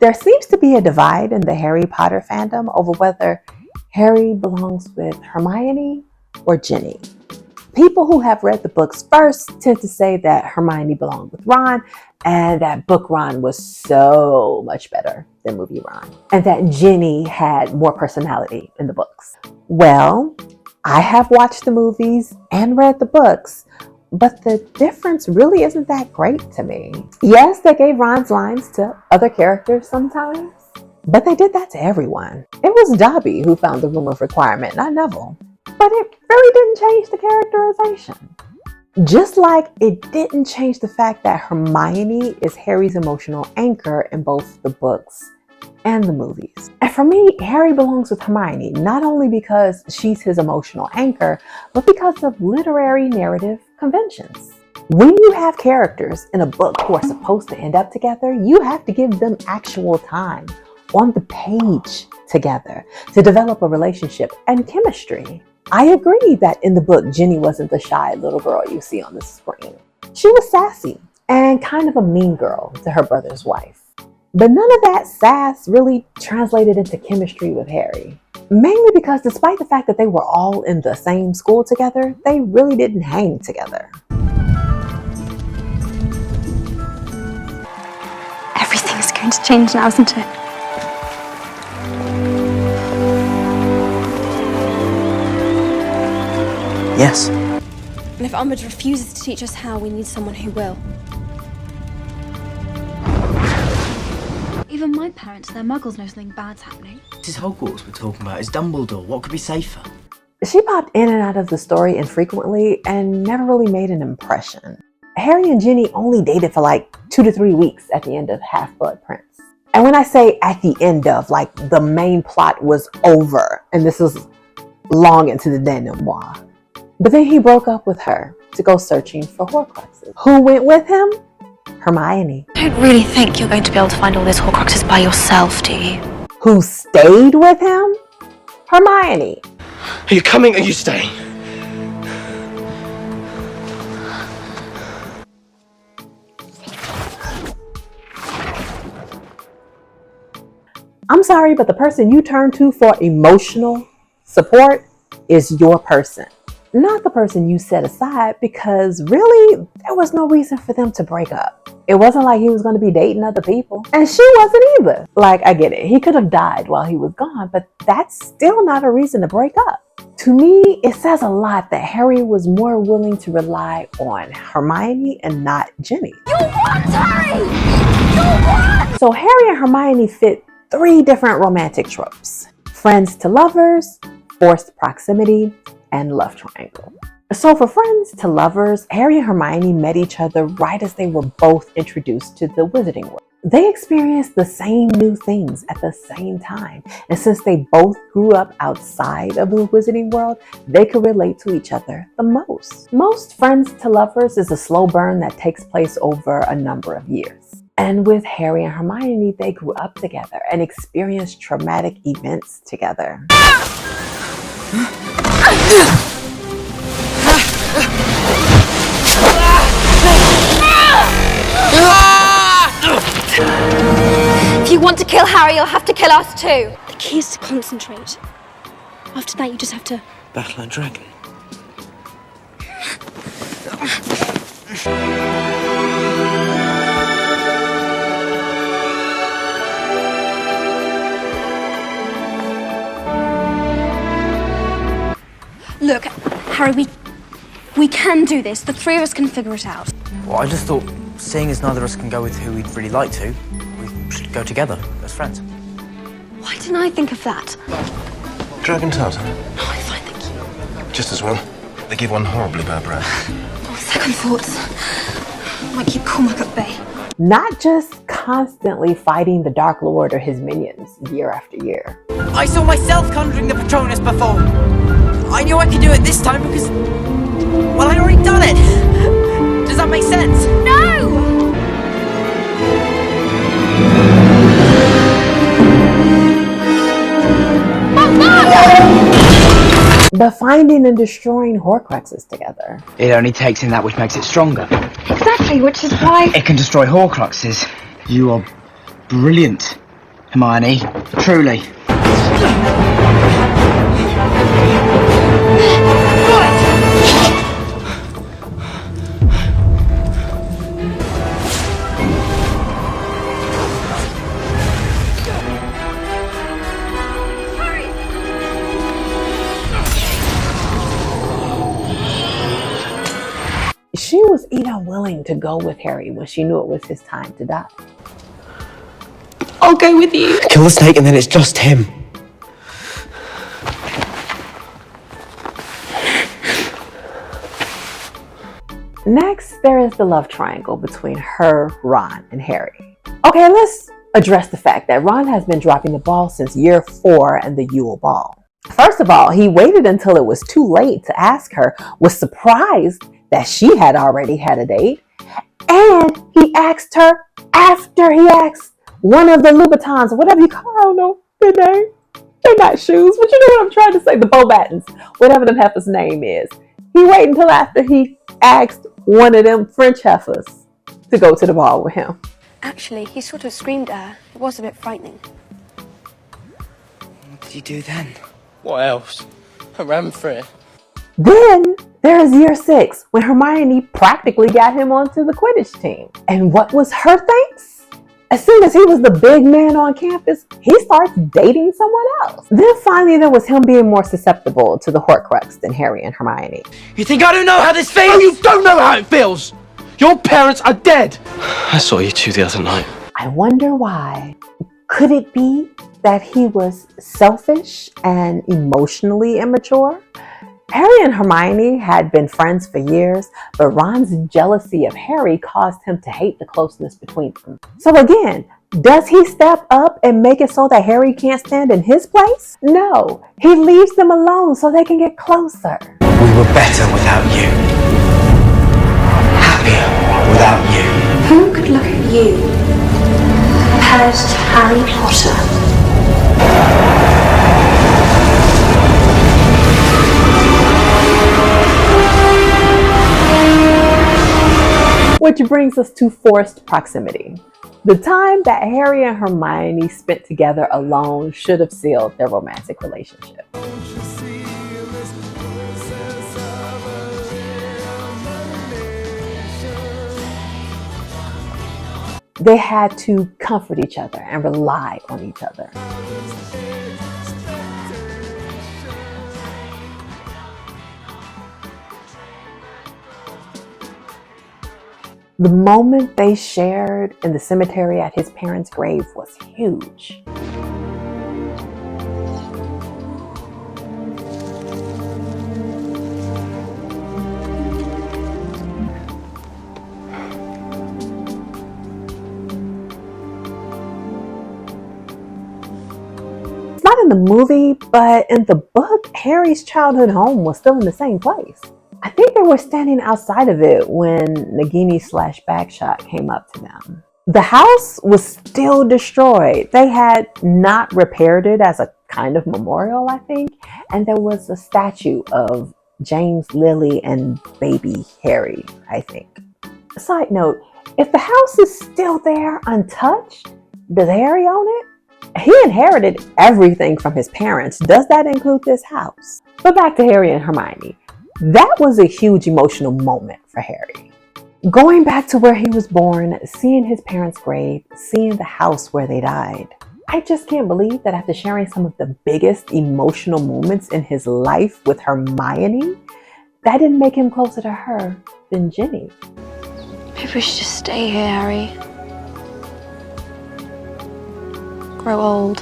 There seems to be a divide in the Harry Potter fandom over whether Harry belongs with Hermione or Ginny. People who have read the books first tend to say that Hermione belonged with Ron, and that book Ron was so much better than movie Ron, and that Ginny had more personality in the books. Well, I have watched the movies and read the books, but the difference really isn't that great to me. Yes, they gave Ron's lines to other characters sometimes, but they did that to everyone. It was Dobby who found the room of requirement, not Neville. But it really didn't change the characterization. Just like it didn't change the fact that Hermione is Harry's emotional anchor in both the books and the movies. And for me, Harry belongs with Hermione, not only because she's his emotional anchor, but because of literary narrative conventions. When you have characters in a book who are supposed to end up together, you have to give them actual time on the page together to develop a relationship and chemistry. I agree that in the book, Ginny wasn't the shy little girl you see on the screen. She was sassy and kind of a mean girl to her brother's wife. But none of that sass really translated into chemistry with Harry. Mainly because despite the fact that they were all in the same school together, they really didn't hang together. Everything is going to change now, isn't it? Yes. And if Umbridge refuses to teach us how, we need someone who will. Even my parents, they're muggles, know something bad's happening. This is Hogwarts we're talking about. It's Dumbledore. What could be safer? She popped in and out of the story infrequently and never really made an impression. Harry and Ginny only dated for like 2 to 3 weeks at the end of Half-Blood Prince. And when I say at the end of, like the main plot was over, and this was long into the denouement. But then he broke up with her to go searching for Horcruxes. Who went with him? Hermione. I don't really think you're going to be able to find all those Horcruxes by yourself, do you? Who stayed with him? Hermione. Are you coming or are you staying? I'm sorry, but the person you turn to for emotional support is your person, not the person you set aside, because really, there was no reason for them to break up. It wasn't like he was going to be dating other people, and she wasn't either. Like, I get it. He could have died while he was gone, but that's still not a reason to break up. To me, it says a lot that Harry was more willing to rely on Hermione and not Ginny. You want Harry! You want! So Harry and Hermione fit 3 different romantic tropes: friends to lovers, forced proximity, and love triangle. So for friends to lovers, Harry and Hermione met each other right as they were both introduced to the Wizarding World. They experienced the same new things at the same time, and since they both grew up outside of the Wizarding World, they could relate to each other the most. Most friends to lovers is a slow burn that takes place over a number of years. And with Harry and Hermione, they grew up together and experienced traumatic events together. If you want to kill Harry, you'll have to kill us too. The key is to concentrate. After that, you just have to... Battle a dragon. Look, Harry, we can do this. The 3 of us can figure it out. Well, I just thought, seeing as neither of us can go with who we'd really like to, we should go together as friends. Why didn't I think of that? Dragon tart, huh? No, I'm fine, thank you. Just as well. They give one horribly bad breath. On second thoughts, might keep Cormac at bay. Not just constantly fighting the Dark Lord or his minions year after year. I saw myself conjuring the Patronus before. I knew I could do it this time because, well, I'd already done it. Does that make sense? No! But finding and destroying Horcruxes together. It only takes in that which makes it stronger. Exactly, which is why... It can destroy Horcruxes. You are brilliant. Hermione, truly. She was even willing to go with Harry when she knew it was his time to die. I'll go with you. Kill the snake and then it's just him. Next, there is the love triangle between her, Ron, and Harry. Okay, let's address the fact that Ron has been dropping the ball since year 4 and the Yule Ball. First of all, he waited until it was too late to ask her, was surprised that she had already had a date, and he asked her after he asked one of the Louboutins, or whatever you call, I don't know their name. They're not shoes, but you know what I'm trying to say, the Beauxbatons, whatever them heifers' name is. He waited until after he asked one of them French heifers to go to the ball with him. Actually, he sort of screamed at her. It was a bit frightening. What did you do then? What else? I ran for it. Then there is year 6, when Hermione practically got him onto the Quidditch team. And what was her thanks? As soon as he was the big man on campus, he starts dating someone else. Then finally there was him being more susceptible to the Horcrux than Harry and Hermione. You think I don't know how this feels? Oh, you don't know how it feels! Your parents are dead! I saw you two the other night. I wonder why. Could it be that he was selfish and emotionally immature? Harry and Hermione had been friends for years, but Ron's jealousy of Harry caused him to hate the closeness between them. So again, does he step up and make it so that Harry can't stand in his place? No, he leaves them alone so they can get closer. We were better without you. Happier without you. Who could look at you compared to Harry Potter? Which brings us to forced proximity. The time that Harry and Hermione spent together alone should have sealed their romantic relationship. They had to comfort each other and rely on each other. The moment they shared in the cemetery at his parents' grave was huge. It's not in the movie, but in the book, Harry's childhood home was still in the same place. I think they were standing outside of it when Nagini/Bagshot came up to them. The house was still destroyed. They had not repaired it as a kind of memorial, I think, and there was a statue of James, Lily, and baby Harry, I think. Side note, if the house is still there untouched, does Harry own it? He inherited everything from his parents. Does that include this house? But back to Harry and Hermione. That was a huge emotional moment for Harry. Going back to where he was born, seeing his parents' grave, seeing the house where they died. I just can't believe that after sharing some of the biggest emotional moments in his life with Hermione, that didn't make him closer to her than Ginny. Maybe we should just stay here, Harry. Grow old.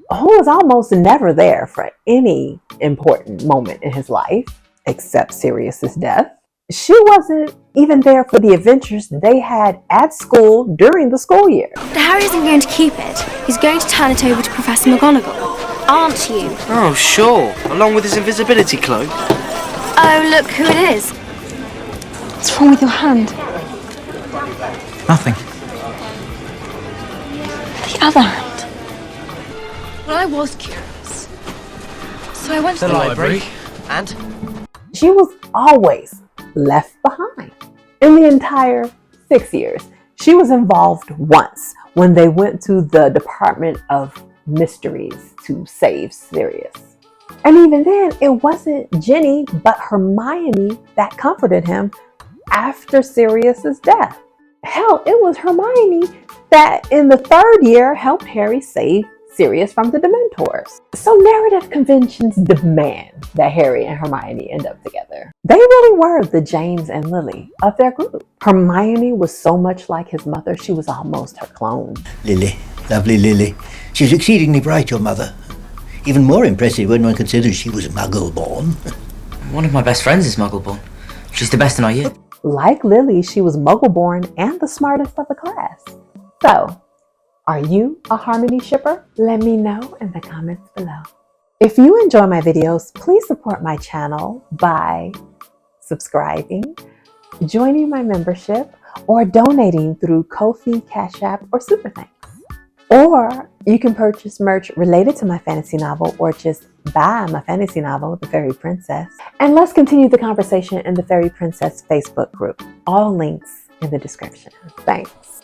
Who was almost never there for any important moment in his life, except Sirius's death. She wasn't even there for the adventures they had at school during the school year. Harry isn't going to keep it. He's going to turn it over to Professor McGonagall. Aren't you? Oh, sure. Along with his invisibility cloak. Oh, look who it is. What's wrong with your hand? Nothing. The other hand. Well, I was curious. So I went to The library. And? She was always left behind. In the entire 6 years, she was involved once when they went to the Department of Mysteries to save Sirius. And even then, it wasn't Ginny, but Hermione that comforted him after Sirius's death. Hell, it was Hermione that in the third year helped Harry save Sirius from the Dementors. So narrative conventions demand that Harry and Hermione end up together. They really were the James and Lily of their group. Hermione was so much like his mother, she was almost her clone. Lily, lovely Lily. She's exceedingly bright, your mother. Even more impressive when one considers she was Muggle-born. One of my best friends is Muggle-born. She's the best in our year. Like Lily, she was Muggle-born and the smartest of the class. So, are you a Harmony shipper? Let me know in the comments below. If you enjoy my videos, please support my channel by subscribing, joining my membership, or donating through Ko-fi, Cash App, or Super Thanks. Or you can purchase merch related to my fantasy novel, or just buy my fantasy novel, The Fairy Princess. And let's continue the conversation in the Fairy Princess Facebook group. All links in the description. Thanks.